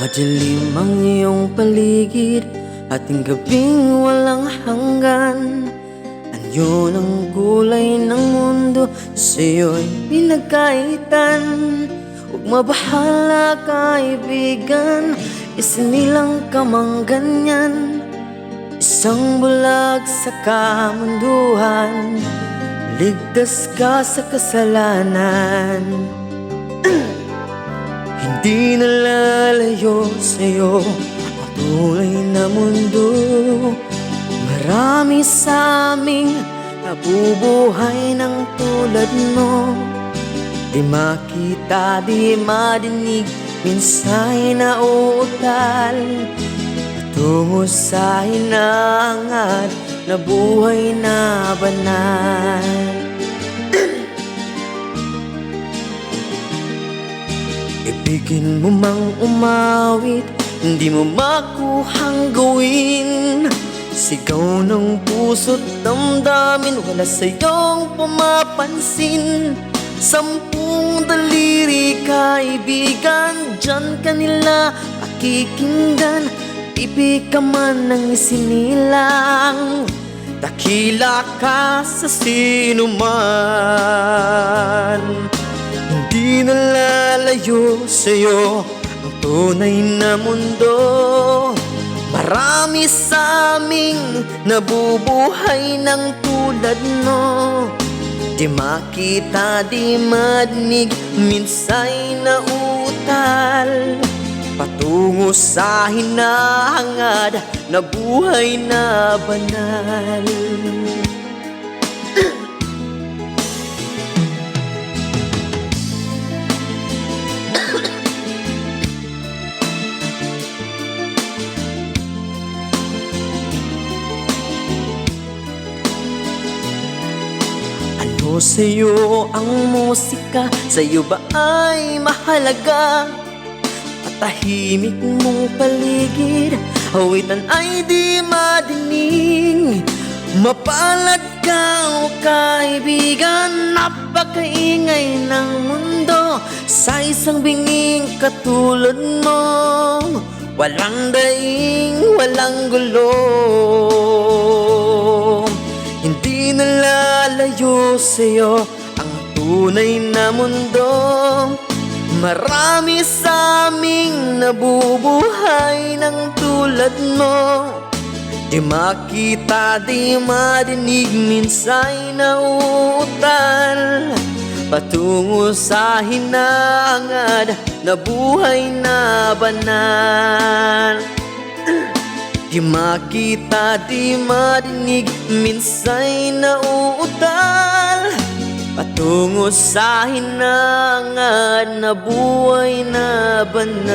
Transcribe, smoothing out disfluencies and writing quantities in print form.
Madilim ang iyong paligid, ating gabing walang hanggan. Anyo ng kulay ng mundo, sa'yo'y pinagkaitan. Huwag mabahala kaibigan, isinilang ka mang ganyan. Isang bulag sa kamunduhan, ligtas ka sa kasalanan. Hindi nalalayo sa'yo ang tunay na mundo. Marami sa aming nabubuhay ng tulad mo. Di makita, di madinig, minsa'y nauutal patungo sa hinangad na buhay na banal. Ibigin mo mang umawit, hindi mo makuhang gawin. Sigaw ng puso't damdamin, wala sa'yong pumapansin. 10 daliri kaibigan, dyan ka nila pakikinggan. Pipi ka man ng isinilang, dakila ka sa sinuman. Hindi nalalayo sa'yo ang tunay na mundo. Marami sa aming nabubuhay ng tulad mo. Di makita, di madinig, minsa'y nauutal patungo sa hinahangad na buhay na banal. Ano sa'yo ang musika? Sa'yo ba ay mahalaga? Patahimik mong paligid, awitan ay di madinig. Mapalad ka o kaibigan, napakaingay ng mundo. Sa isang binging katulad mo, walang daing, walang gulo. Hindi nalalayo sa'yo ang tunay na mundo. Marami sa aming nabubuhay ng tulad mo. Di makita, di madinig, minsa'y nauutal patungo sa hinangad na buhay na banal. Di makita, di madinig, minsa'y nauutal patungo sa hinangad na buhay na banal.